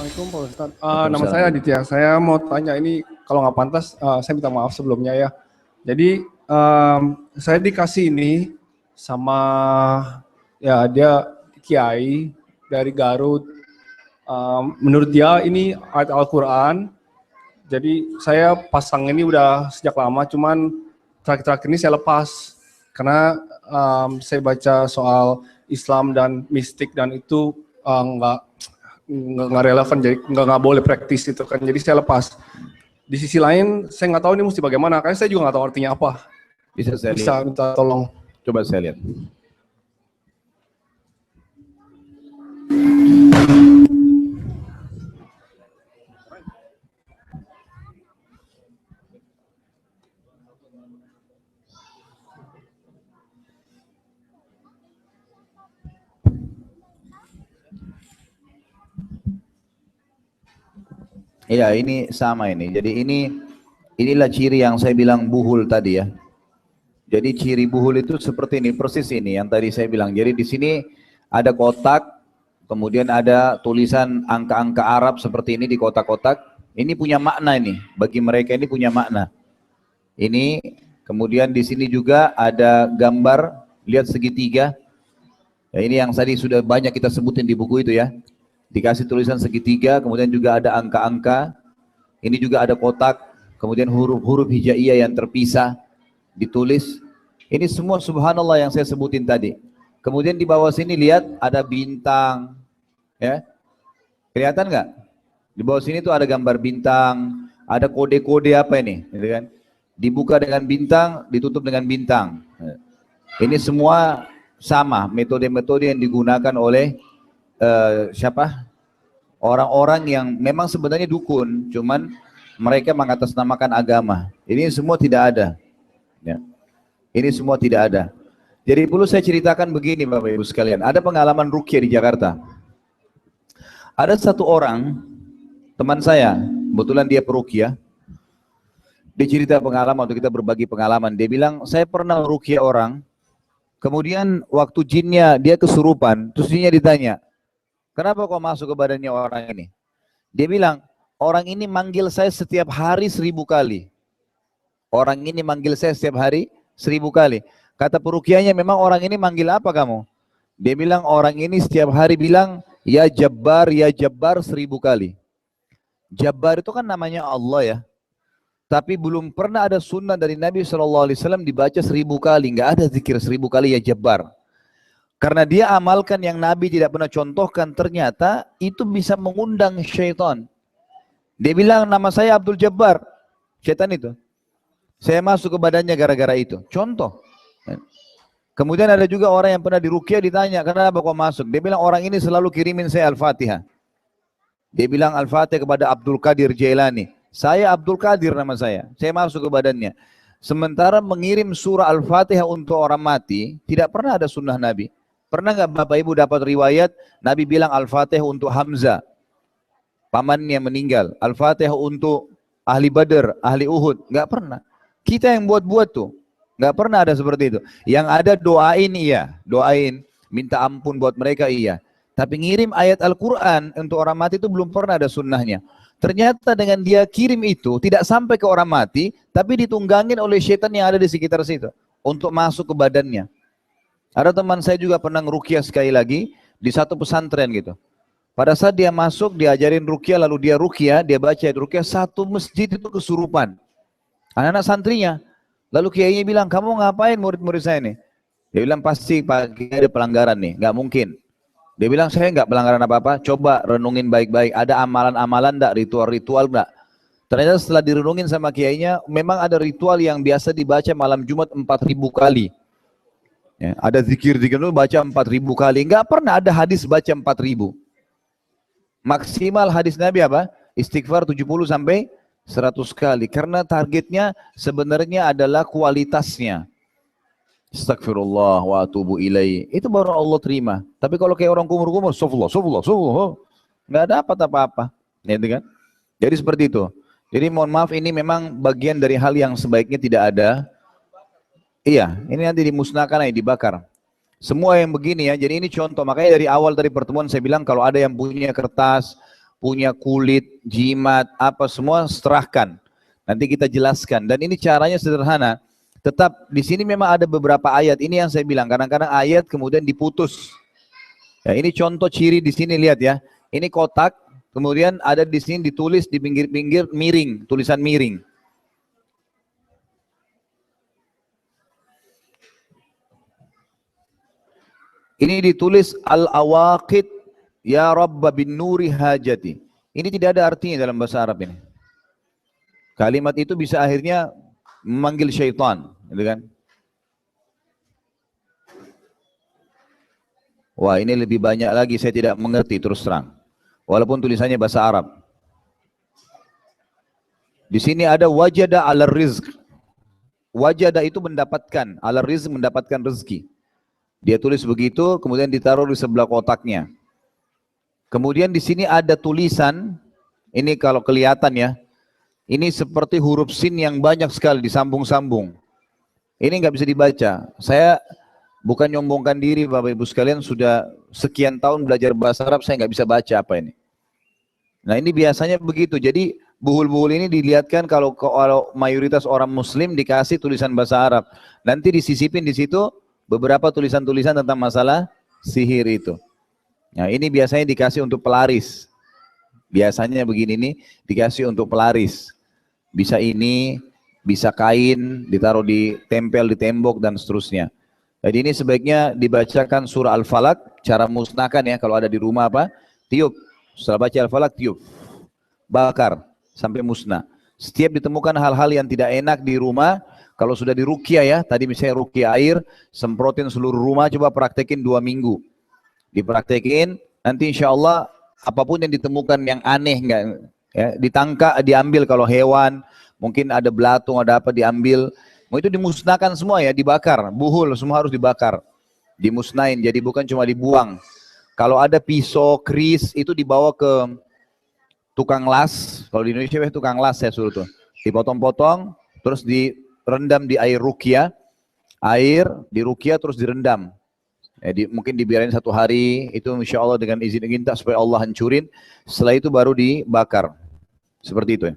Assalamualaikum Pak Ustadz. Nama Waalaikumsalam. saya Aditya. Saya mau tanya ini kalau nggak pantas, saya minta maaf sebelumnya ya. Jadi saya dikasih ini sama ya dia kiai dari Garut. Menurut dia ini ayat Al-Quran. Jadi saya pasang ini udah sejak lama, cuman terakhir-terakhir ini saya lepas karena saya baca soal Islam dan mistik dan itu nggak relevan, jadi nggak boleh praktis itu kan, jadi saya lepas. Di sisi lain saya nggak tahu ini mesti bagaimana, karena saya juga nggak tahu artinya apa. Bisa saya Bisa lihat? minta tolong. Coba saya lihat. Iya, ini sama ini. Jadi inilah ciri yang saya bilang buhul tadi ya. Jadi ciri buhul itu seperti ini, persis ini yang tadi saya bilang. Jadi di sini ada kotak, kemudian ada tulisan angka-angka Arab seperti ini di kotak-kotak. Ini punya makna ini, bagi mereka ini punya makna. Ini, kemudian di sini juga ada gambar, lihat segitiga. Ya, ini yang tadi sudah banyak kita sebutin di buku itu ya. Dikasih tulisan segitiga, kemudian juga ada angka-angka. Ini juga ada kotak, kemudian huruf-huruf hijaiyah yang terpisah ditulis. Ini semua subhanallah yang saya sebutin tadi. Kemudian di bawah sini lihat ada bintang, ya. Kelihatan nggak? Di bawah sini tuh ada gambar bintang, ada kode-kode apa ini, gitu kan? Dibuka dengan bintang, ditutup dengan bintang. Ini semua sama metode-metode yang digunakan oleh siapa? Orang-orang yang memang sebenarnya dukun, cuman mereka mengatasnamakan agama. Ini semua tidak ada. Ya. Ini semua tidak ada. Jadi perlu saya ceritakan begini Bapak Ibu sekalian. Ada pengalaman ruqyah di Jakarta. Ada satu orang, teman saya, kebetulan dia peruqyah. Dia cerita pengalaman, waktu kita berbagi pengalaman. Dia bilang, saya pernah ruqyah orang, kemudian waktu jinnya dia kesurupan, terus jinnya ditanya, kenapa kau masuk ke badannya orang ini? Dia bilang, orang ini manggil saya setiap hari 1000 kali. Orang ini manggil saya setiap hari 1000 kali. Kata peruqyahnya, memang orang ini manggil apa kamu? Dia bilang, orang ini setiap hari bilang, ya Jabbar 1000 kali. Jabbar itu kan namanya Allah ya. Tapi belum pernah ada sunnah dari Nabi SAW dibaca 1000 kali. Nggak ada zikir 1000 kali ya Jabbar. Karena dia amalkan yang Nabi tidak pernah contohkan, ternyata itu bisa mengundang syaitan. Dia bilang, nama saya Abdul Jabbar. Syaitan itu. Saya masuk ke badannya gara-gara itu. Contoh. Kemudian ada juga orang yang pernah diruqyah ditanya, kenapa kau masuk? Dia bilang, orang ini selalu kirimin saya Al-Fatihah. Dia bilang Al-Fatihah kepada Abdul Qadir Jailani. Saya Abdul Qadir nama saya masuk ke badannya. Sementara mengirim surah Al-Fatihah untuk orang mati, tidak pernah ada sunnah Nabi. Pernah nggak Bapak Ibu dapat riwayat, Nabi bilang Al-Fatihah untuk Hamzah, pamannya meninggal. Al-Fatihah untuk ahli Badar, ahli Uhud. Nggak pernah. Kita yang buat-buat tuh. Nggak pernah ada seperti itu. Yang ada doain iya, doain, minta ampun buat mereka iya. Tapi ngirim ayat Al-Quran untuk orang mati itu belum pernah ada sunnahnya. Ternyata dengan dia kirim itu, tidak sampai ke orang mati, tapi ditunggangin oleh syaitan yang ada di sekitar situ. Untuk masuk ke badannya. Ada teman saya juga pernah ngeruqyah sekali lagi, di satu pesantren gitu. Pada saat dia masuk, diajarin ruqyah, lalu dia ruqyah, dia baca ayat ruqyah, satu masjid itu kesurupan. Anak-anak santrinya. Lalu kiainya bilang, kamu ngapain murid-murid saya nih? Dia bilang, pasti pagi ada pelanggaran nih, nggak mungkin. Dia bilang, saya nggak pelanggaran apa-apa, coba renungin baik-baik, ada amalan-amalan enggak, ritual-ritual enggak? Ternyata setelah direnungin sama kiainya, memang ada ritual yang biasa dibaca malam Jumat 4000 kali. Ya, ada zikir-zikir itu baca 4000 kali, nggak pernah ada hadis baca 4000. Maksimal hadis Nabi apa? Istighfar 70 sampai 100 kali, karena targetnya sebenarnya adalah kualitasnya. Astagfirullah wa atubu ilaihi. Itu baru Allah terima. Tapi kalau kayak orang kumur-kumur, astagfirullah, nggak dapat apa-apa. Gitu kan? Jadi seperti itu. Jadi mohon maaf, ini memang bagian dari hal yang sebaiknya tidak ada. Iya, ini nanti dimusnahkan, dibakar. Semua yang begini ya, jadi ini contoh. Makanya dari awal dari pertemuan saya bilang, kalau ada yang punya kertas, punya kulit, jimat, apa semua serahkan. Nanti kita jelaskan. Dan ini caranya sederhana. Tetap di sini memang ada beberapa ayat. Ini yang saya bilang, kadang-kadang ayat kemudian diputus. Ya, ini contoh ciri di sini, lihat ya. Ini kotak, kemudian ada di sini ditulis di pinggir-pinggir miring, tulisan miring. Ini ditulis al-awaqid ya Rabba bin nuri hajati. Ini tidak ada artinya dalam bahasa Arab ini. Kalimat itu bisa akhirnya memanggil syaitan, gitu kan? Wah, ini lebih banyak lagi, saya tidak mengerti terus terang. Walaupun tulisannya bahasa Arab. Di sini ada wajada ala rizq. Wajada itu mendapatkan, ala rizq mendapatkan rezeki. Dia tulis begitu, kemudian ditaruh di sebelah kotaknya. Kemudian di sini ada tulisan, ini kalau kelihatan ya, ini seperti huruf sin yang banyak sekali disambung-sambung. Ini nggak bisa dibaca. Saya bukan nyombongkan diri, Bapak Ibu sekalian, sudah sekian tahun belajar bahasa Arab, saya nggak bisa baca apa ini. Nah ini biasanya begitu. Jadi buhul-buhul ini dilihatkan kalau mayoritas orang Muslim dikasih tulisan bahasa Arab. Nanti disisipin di situ beberapa tulisan-tulisan tentang masalah sihir itu. Nah ini biasanya dikasih untuk pelaris. Biasanya begini nih dikasih untuk pelaris. Bisa ini, bisa kain, ditaruh di tempel di tembok dan seterusnya. Jadi ini sebaiknya dibacakan surah Al-Falaq, cara musnahkan ya kalau ada di rumah apa? Tiup. Setelah baca Al-Falaq tiup. Bakar sampai musnah. Setiap ditemukan hal-hal yang tidak enak di rumah, kalau sudah diruqyah ya, tadi misalnya ruqyah air, semprotin seluruh rumah, coba praktekin 2 minggu. Dipraktekin, nanti insya Allah apapun yang ditemukan yang aneh enggak ya, ditangkap, diambil kalau hewan, mungkin ada belatung, ada apa diambil, mau itu dimusnahkan semua ya, dibakar, buhul semua harus dibakar, dimusnahin, jadi bukan cuma dibuang. Kalau ada pisau, keris itu dibawa ke tukang las, kalau di Indonesia tukang las saya suruh tuh, dipotong-potong, terus direndam di air ruqyah, air di ruqyah terus direndam. Mungkin dibiarin 1 hari, itu insya Allah dengan izin kita supaya Allah hancurin, setelah itu baru dibakar. Seperti itu ya.